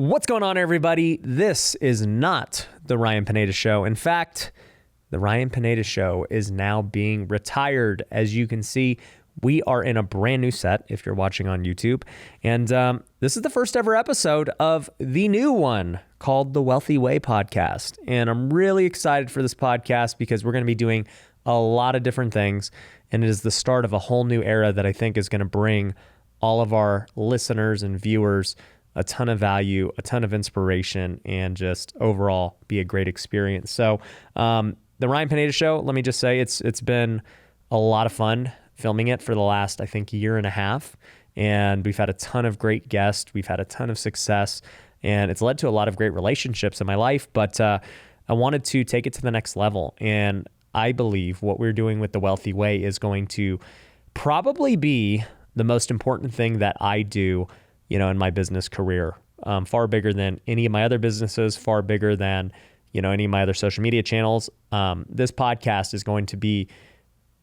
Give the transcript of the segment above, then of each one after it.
What's going on, everybody? This is not the Ryan Pineda Show. In fact, the Ryan Pineda Show is now being retired. As you can see, we are in a brand new set if you're watching on YouTube. And this is the first ever episode of the new one called the Wealthy Way Podcast. And I'm really excited for this podcast because we're going to be doing a lot of different things. And it is the start of a whole new era that I think is going to bring all of our listeners and viewers a ton of value, a ton of inspiration, and just overall be a great experience. So the Ryan Pineda Show, let me just say, it's been a lot of fun filming it for the last, I think, year and a half. And we've had a ton of great guests. We've had a ton of success, and it's led to a lot of great relationships in my life. But I wanted to take it to the next level. And I believe what we're doing with the Wealthy Way is going to probably be the most important thing that I do, in my business career, far bigger than any of my other businesses, far bigger than, any of my other social media channels. This podcast is going to be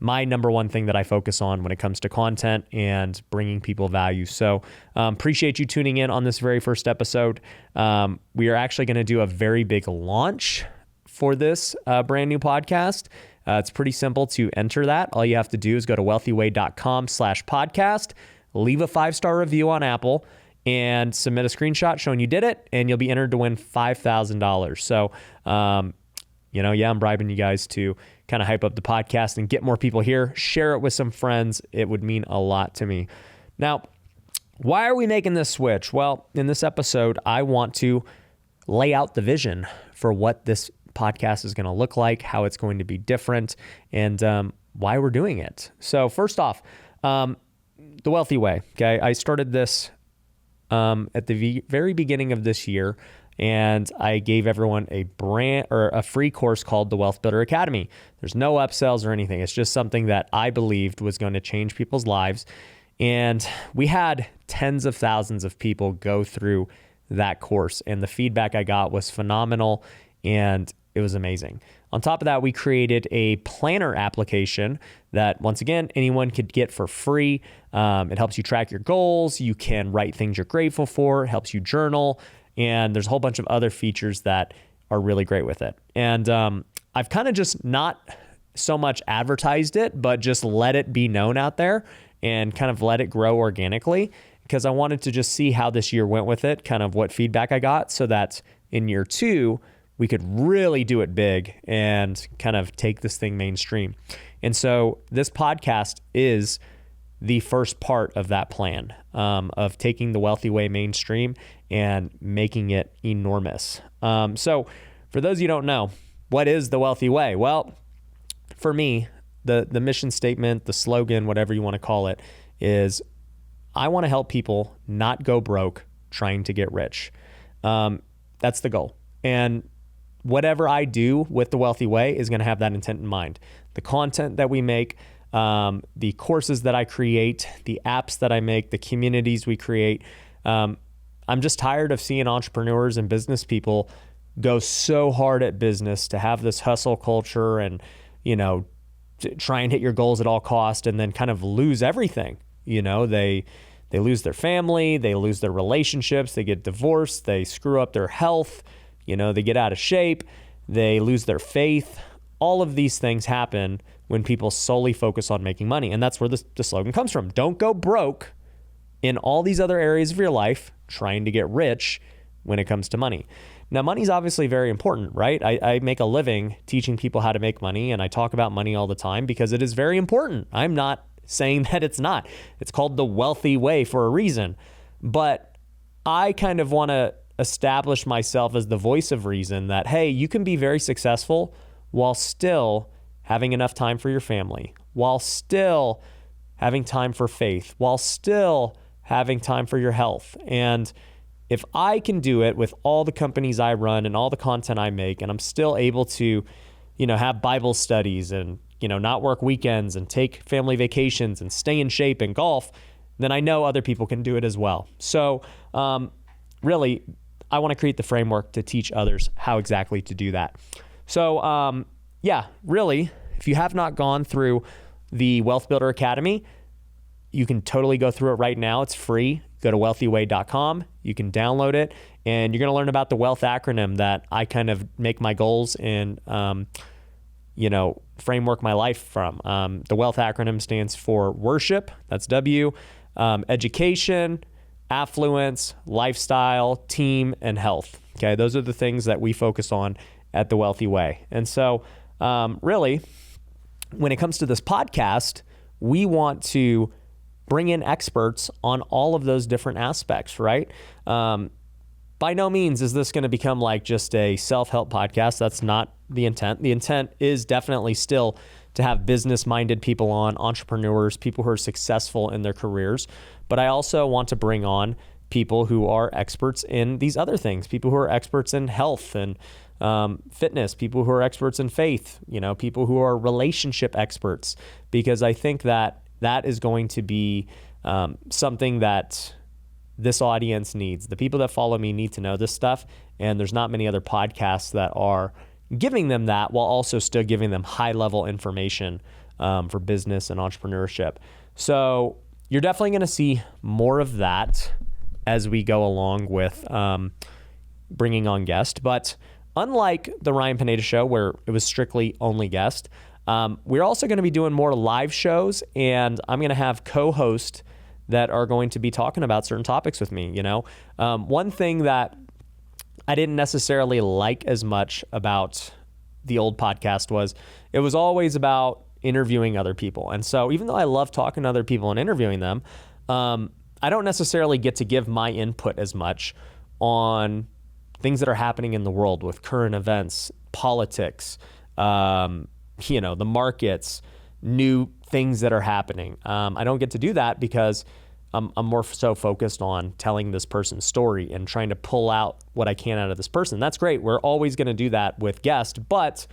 my number one thing that I focus on when it comes to content and bringing people value. So appreciate you tuning in on this very first episode. We are actually going to do a very big launch for this brand new podcast. It's pretty simple to enter that. All you have to do is go to wealthyway.com/podcast, leave a 5-star review on Apple, and submit a screenshot showing you did it, and you'll be entered to win $5,000. So, I'm bribing you guys to kind of hype up the podcast and get more people here. Share it with some friends. It would mean a lot to me. Now, why are we making this switch? Well, in this episode, I want to lay out the vision for what this podcast is going to look like, how it's going to be different, and why we're doing it. So first off, the Wealthy Way. Okay, I started this at the very beginning of this year, and I gave everyone a free course called the Wealthbuilder Academy. There's no upsells or anything. It's just something that I believed was going to change people's lives. And we had tens of thousands of people go through that course, and the feedback I got was phenomenal, and it was amazing. On top of that, we created a planner application that, once again, anyone could get for free. It helps you track your goals. You can write things you're grateful for. It helps you journal. And there's a whole bunch of other features that are really great with it. And I've kind of just not so much advertised it, but just let it be known out there and kind of let it grow organically, because I wanted to just see how this year went with it, kind of what feedback I got, so that in year 2, we could really do it big and kind of take this thing mainstream. And so this podcast is the first part of that plan, of taking the Wealthy Way mainstream and making it enormous. So for those of you who don't know, what is the Wealthy Way? Well, for me, the mission statement, the slogan, whatever you want to call it, is I want to help people not go broke trying to get rich. That's the goal. And whatever I do with the Wealthy Way is going to have that intent in mind. The content that we make, the courses that I create, the apps that I make, the communities we create. I'm just tired of seeing entrepreneurs and business people go so hard at business to have this hustle culture and, try and hit your goals at all cost, and then kind of lose everything. They lose their family, they lose their relationships, they get divorced, they screw up their health. They get out of shape, they lose their faith. All of these things happen when people solely focus on making money. And that's where the slogan comes from. Don't go broke in all these other areas of your life trying to get rich when it comes to money. Now, money is obviously very important, right? I make a living teaching people how to make money, and I talk about money all the time because it is very important. I'm not saying that it's not. It's called the Wealthy Way for a reason. But I kind of want to establish myself as the voice of reason that, hey, you can be very successful while still having enough time for your family, while still having time for faith, while still having time for your health. And if I can do it with all the companies I run and all the content I make, and I'm still able to, have Bible studies and, not work weekends and take family vacations and stay in shape and golf, then I know other people can do it as well. So really, I want to create the framework to teach others how exactly to do that. So really, if you have not gone through the Wealthbuilder Academy, you can totally go through it right now. It's free. Go to wealthyway.com. You can download it, and you're going to learn about the wealth acronym that I kind of make my goals and, framework my life from. The wealth acronym stands for worship. That's W, education, affluence, lifestyle, team, and health. Okay. Those are the things that we focus on at the Wealthy Way. And so, really, when it comes to this podcast, we want to bring in experts on all of those different aspects, right? By no means is this going to become like just a self-help podcast. That's not the intent. The intent is definitely still to have business-minded people on, entrepreneurs, people who are successful in their careers. But I also want to bring on people who are experts in these other things, people who are experts in health and fitness, people who are experts in faith, people who are relationship experts, because I think that is going to be something that this audience needs. The people that follow me need to know this stuff, and there's not many other podcasts that are giving them that while also still giving them high-level information for business and entrepreneurship. So you're definitely going to see more of that as we go along with bringing on guests. But unlike the Ryan Pineda show, where it was strictly only guest, we're also going to be doing more live shows, and I'm going to have co-hosts that are going to be talking about certain topics with me. One thing that I didn't necessarily like as much about the old podcast was it was always about interviewing other people. And so even though I love talking to other people and interviewing them, I don't necessarily get to give my input as much on things that are happening in the world with current events, politics, the markets, new things that are happening. I don't get to do that because I'm more so focused on telling this person's story and trying to pull out what I can out of this person. That's great. We're always going to do that with guests, but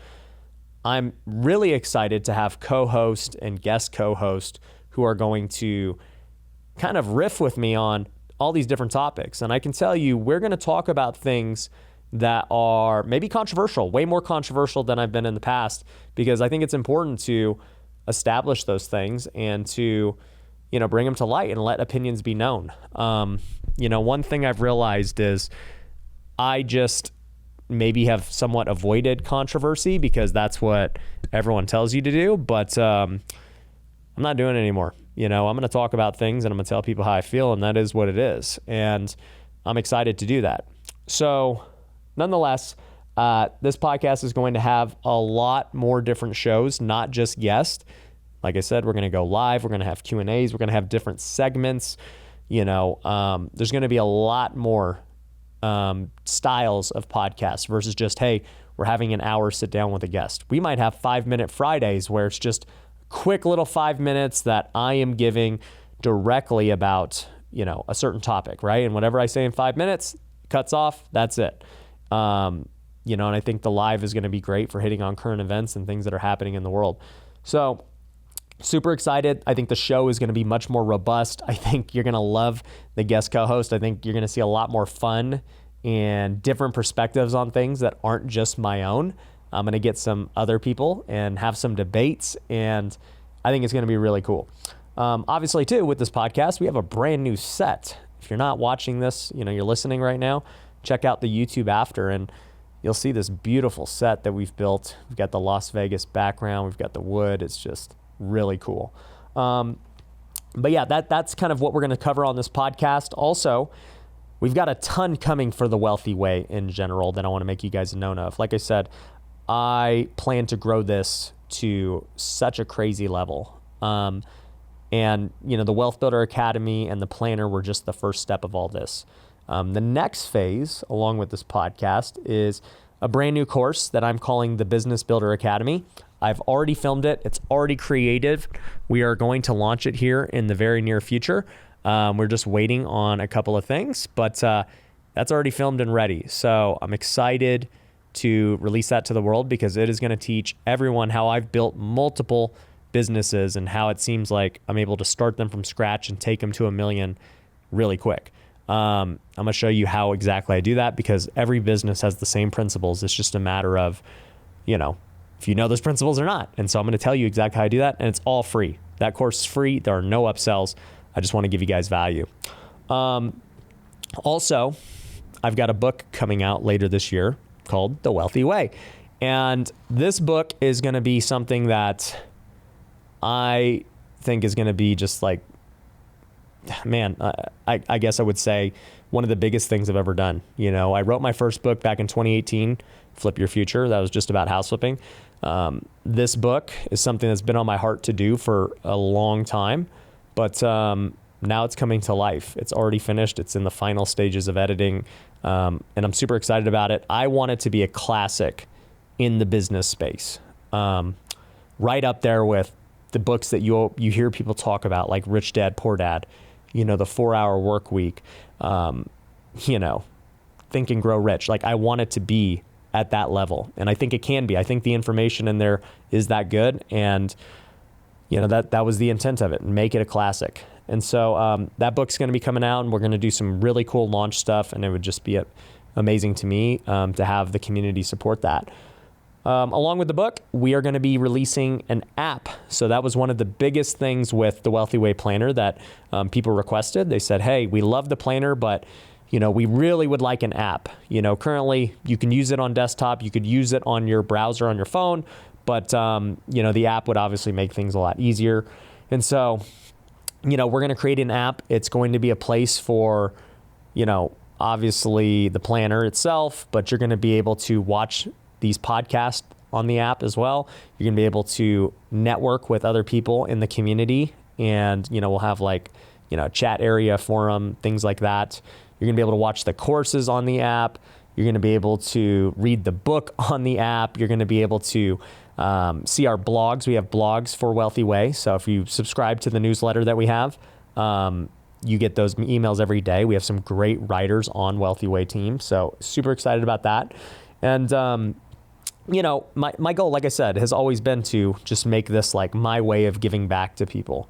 I'm really excited to have co-host and guest co-host who are going to kind of riff with me on all these different topics. And I can tell you, we're going to talk about things that are maybe controversial, way more controversial than I've been in the past, because I think it's important to establish those things and to, bring them to light and let opinions be known. One thing I've realized is I just maybe have somewhat avoided controversy because that's what everyone tells you to do, but I'm not doing it anymore. I'm going to talk about things and I'm going to tell people how I feel, and that is what it is. And I'm excited to do that. So nonetheless, this podcast is going to have a lot more different shows, not just guests. Like I said, we're going to go live. We're going to have Q&As. We're going to have different segments. There's going to be a lot more styles of podcasts versus just, hey, we're having an hour sit down with a guest. We might have 5-minute Fridays where it's just quick little 5 minutes that I am giving directly about, a certain topic, right? And whatever I say in 5 minutes, cuts off, that's it. And I think the live is going to be great for hitting on current events and things that are happening in the world. So super excited. I think the show is going to be much more robust. I think you're going to love the guest co-host. I think you're going to see a lot more fun and different perspectives on things that aren't just my own. I'm going to get some other people and have some debates, and I think it's going to be really cool. Obviously, too, with this podcast, we have a brand new set. If you're not watching this, you're listening right now, check out the YouTube after, and you'll see this beautiful set that we've built. We've got the Las Vegas background. We've got the wood. It's just really cool. But yeah, that's kind of what we're going to cover on this podcast. Also, we've got a ton coming for the Wealthy Way in general that I want to make you guys known of. Like I said, I plan to grow this to such a crazy level. And, the Wealthbuilder Academy and the Planner were just the first step of all this. The next phase, along with this podcast, is a brand new course that I'm calling the Business Builder Academy. I've already filmed it. It's already creative. We are going to launch it here in the very near future. We're just waiting on a couple of things, but that's already filmed and ready. So I'm excited to release that to the world because it is going to teach everyone how I've built multiple businesses and how it seems like I'm able to start them from scratch and take them to $1 million really quick. I'm going to show you how exactly I do that because every business has the same principles. It's just a matter of, if you know those principles or not. And so I'm going to tell you exactly how I do that, and it's all free. That course is free. There are no upsells. I just want to give you guys value. Also, I've got a book coming out later this year called The Wealthy Way. And this book is going to be something that I think is going to be just like, man, I guess I would say one of the biggest things I've ever done. You know, I wrote my first book back in 2018, Flip Your Future. That was just about house flipping. This book is something that's been on my heart to do for a long time, but now it's coming to life. It's already finished. It's in the final stages of editing, and I'm super excited about it. I want it to be a classic in the business space, right up there with the books that you hear people talk about, like Rich Dad, Poor Dad, you know, the 4-Hour Work Week, you know, Think and Grow Rich. Like, I want it to be at that level, and I think it can be. I think the information in there is that good, and you know, that was the intent of it, make it a classic. And so that book's going to be coming out, and we're going to do some really cool launch stuff, and it would just be amazing to me to have the community support that. Along with the book, we are going to be releasing an app. So that was one of the biggest things with the Wealthy Way Planner that people requested. They said, hey, we love the planner, but you know, we really would like an app. You know, currently you can use it on desktop, you could use it on your browser on your phone, but you know, the app would obviously make things a lot easier. And so, you know, we're going to create an app. It's going to be a place for, you know, obviously the planner itself, but you're going to be able to watch these podcasts on the app as well. You're going to be able to network with other people in the community, and, you know, we'll have like, you know, chat area, forum, things like that. You're going to be able to watch the courses on the app. You're going to be able to read the book on the app. You're going to be able to see our blogs. We have blogs for Wealthy Way. So if you subscribe to the newsletter that we have, you get those emails every day. We have some great writers on Wealthy Way team. So super excited about that. And, you know, my goal, like I said, has always been to just make this like my way of giving back to people,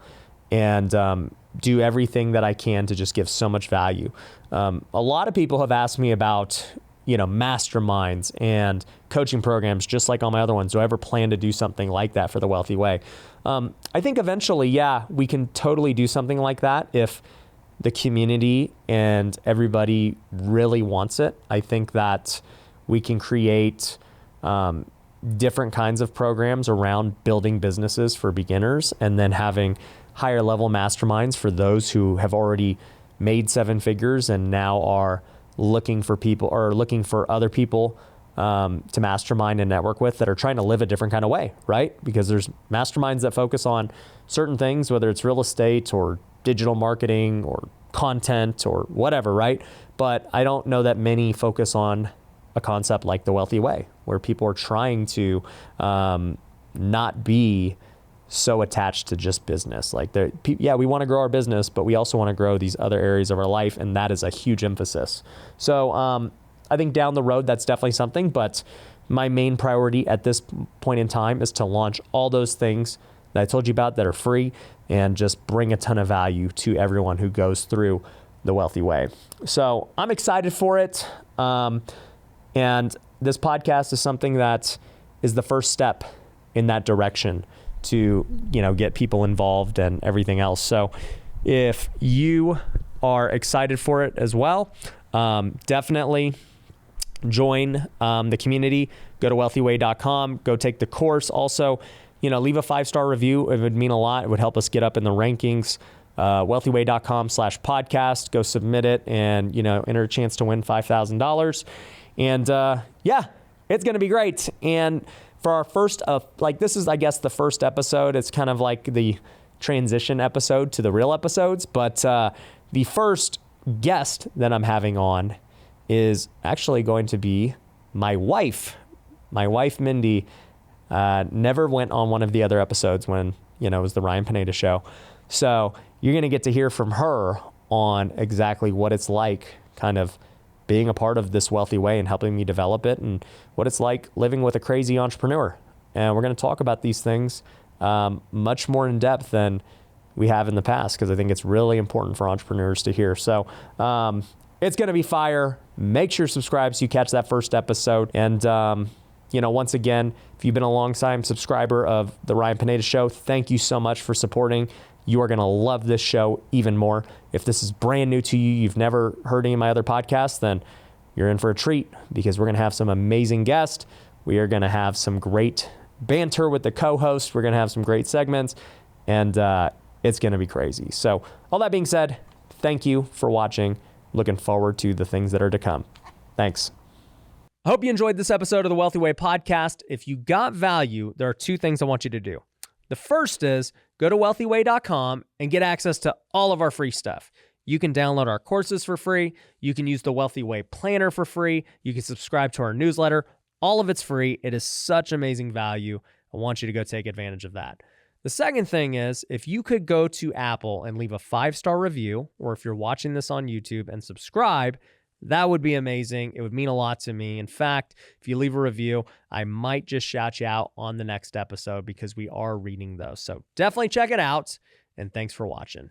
and do everything that I can to just give so much value. A lot of people have asked me about, you know, masterminds and coaching programs, just like all my other ones. Do I ever plan to do something like that for the Wealthy Way? I think eventually, yeah, we can totally do something like that if the community and everybody really wants it. I think that we can create different kinds of programs around building businesses for beginners, and then having higher level masterminds for those who have already made 7 figures and now are looking for people, or looking for other people to mastermind and network with, that are trying to live a different kind of way, right? Because there's masterminds that focus on certain things, whether it's real estate or digital marketing or content or whatever, right? But I don't know that many focus on a concept like the Wealthy Way, where people are trying to not be so attached to just business. Like, yeah, we want to grow our business, but we also want to grow these other areas of our life, and that is a huge emphasis. So I think down the road, that's definitely something, but my main priority at this point in time is to launch all those things that I told you about that are free, and just bring a ton of value to everyone who goes through the Wealthy Way. So I'm excited for it. And this podcast is something that is the first step in that direction to, you know, get people involved and everything else. So if you are excited for it as well, definitely join the community. Go to wealthyway.com, go take the course. Also, you know, leave a 5-star review. It would mean a lot. It would help us get up in the rankings. Wealthyway.com/podcast. Go submit it, and, you know, enter a chance to win $5,000. And yeah, it's going to be great. And for our first, like, this is, I guess, the first episode. It's kind of like the transition episode to the real episodes. But the first guest that I'm having on is actually going to be my wife. My wife, Mindy, never went on one of the other episodes when, you know, it was the Ryan Pineda show. So you're going to get to hear from her on exactly what it's like kind of being a part of this Wealthy Way and helping me develop it, and what it's like living with a crazy entrepreneur. And we're going to talk about these things much more in depth than we have in the past, because I think it's really important for entrepreneurs to hear. So it's going to be fire. Make sure you subscribe so you catch that first episode. And Once again, if you've been a long-time subscriber of the Ryan Pineda Show, thank you so much for supporting. You are going to love this show even more. If this is brand new to you, you've never heard any of my other podcasts, then you're in for a treat because we're going to have some amazing guests. We are going to have some great banter with the co-host. We're going to have some great segments, and it's going to be crazy. So all that being said, thank you for watching. Looking forward to the things that are to come. Thanks. I hope you enjoyed this episode of the Wealthy Way podcast. If you got value, there are two things I want you to do. The first is go to wealthyway.com and get access to all of our free stuff. You can download our courses for free. You can use the Wealthy Way planner for free. You can subscribe to our newsletter. All of it's free. It is such amazing value. I want you to go take advantage of that. The second thing is if you could go to Apple and leave a 5-star review, or if you're watching this on YouTube and subscribe, that would be amazing. It would mean a lot to me. In fact, if you leave a review, I might just shout you out on the next episode because we are reading those. So definitely check it out, and thanks for watching.